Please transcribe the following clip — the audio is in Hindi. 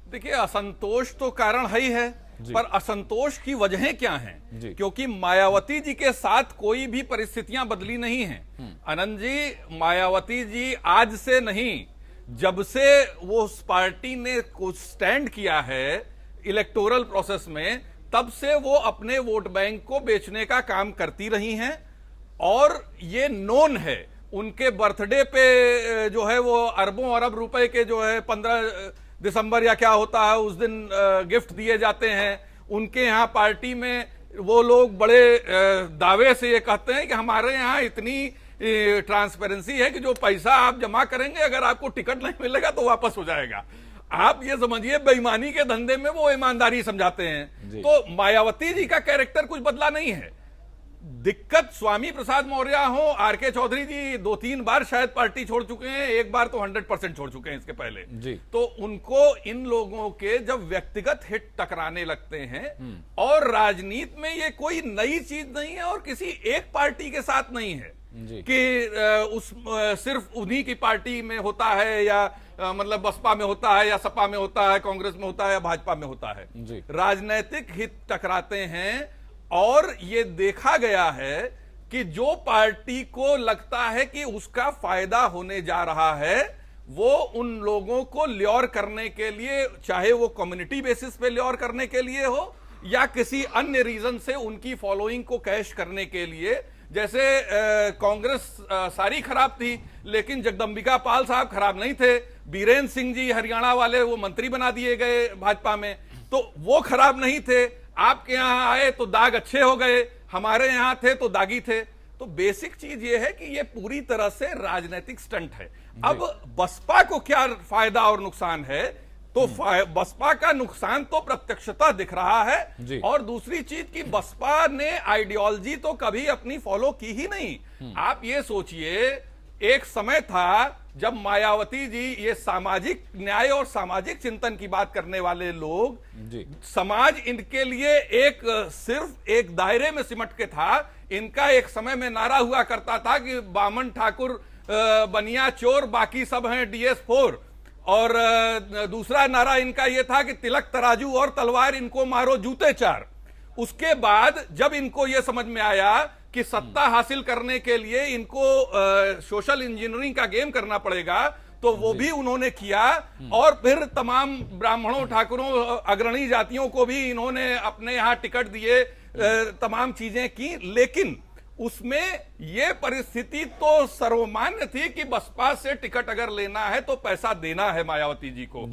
देखिए, असंतोष तो कारण है ही है, पर असंतोष की वजहें क्या हैं? क्योंकि मायावती जी के साथ कोई भी परिस्थितियां बदली नहीं हैं। आनंद जी, मायावती जी आज से नहीं, जब से वो उस पार्टी ने कुछ स्टैंड किया है इलेक्टोरल प्रोसेस में, तब से वो अपने वोट बैंक को बेचने का काम करती रही हैं। और ये नोन है, उनके बर्थडे पे जो है वो अरबों अरब रुपए के जो है 15 दिसंबर या क्या होता है उस दिन गिफ्ट दिए जाते हैं। उनके यहाँ पार्टी में वो लोग बड़े दावे से ये कहते हैं कि हमारे यहाँ इतनी ट्रांसपेरेंसी है कि जो पैसा आप जमा करेंगे, अगर आपको टिकट नहीं मिलेगा तो वापस हो जाएगा। आप ये समझिए, बेईमानी के धंधे में वो ईमानदारी समझाते हैं। तो मायावती जी का कैरेक्टर कुछ बदला नहीं है। दिक्कत स्वामी प्रसाद मौर्य हो, आर.के. चौधरी जी 2-3 बार शायद पार्टी छोड़ चुके हैं, एक बार तो 100% छोड़ चुके हैं इसके पहले जी। तो उनको इन लोगों के जब व्यक्तिगत हित टकराने लगते हैं, और राजनीति में ये कोई नई चीज नहीं है और किसी एक पार्टी के साथ नहीं है कि सिर्फ उन्हीं की पार्टी में होता है, या मतलब बसपा में होता है, या सपा में होता है, कांग्रेस में होता है, या भाजपा में होता है। राजनीतिक हित टकराते हैं, और ये देखा गया है कि जो पार्टी को लगता है कि उसका फायदा होने जा रहा है, वो उन लोगों को ल्योर करने के लिए, चाहे वो कम्युनिटी बेसिस पे ल्योर करने के लिए हो या किसी अन्य रीजन से उनकी फॉलोइंग को कैश करने के लिए। जैसे कांग्रेस सारी खराब थी, लेकिन जगदंबिका पाल साहब खराब नहीं थे। बीरेन्द्र सिंह जी हरियाणा वाले, वो मंत्री बना दिए गए भाजपा में, तो वो खराब नहीं थे। आपके यहां आए तो दाग अच्छे हो गए, हमारे यहां थे तो दागी थे। तो बेसिक चीज ये है कि ये पूरी तरह से राजनीतिक स्टंट है। अब बसपा को क्या फायदा और नुकसान है? तो बसपा का नुकसान तो प्रत्यक्षता दिख रहा है। और दूसरी चीज कि बसपा ने आइडियोलॉजी तो कभी अपनी फॉलो की ही नहीं। आप ये सोचिए, एक समय था जब मायावती जी, ये सामाजिक न्याय और सामाजिक चिंतन की बात करने वाले लोग, समाज इनके लिए एक सिर्फ एक दायरे में सिमट के था। इनका एक समय में नारा हुआ करता था कि बामन ठाकुर बनिया चोर, बाकी सब हैं DS4। और दूसरा नारा इनका यह था कि तिलक तराजू और तलवार, इनको मारो जूते 4। उसके बाद जब इनको यह समझ में आया कि सत्ता हासिल करने के लिए इनको सोशल इंजीनियरिंग का गेम करना पड़ेगा, तो वो भी उन्होंने किया। और फिर तमाम ब्राह्मणों, ठाकुरों, अग्रणी जातियों को भी इन्होंने अपने यहां टिकट दिए, तमाम चीजें की। लेकिन उसमें यह परिस्थिति तो सर्वमान्य थी कि बसपा से टिकट अगर लेना है तो पैसा देना है मायावती जी को।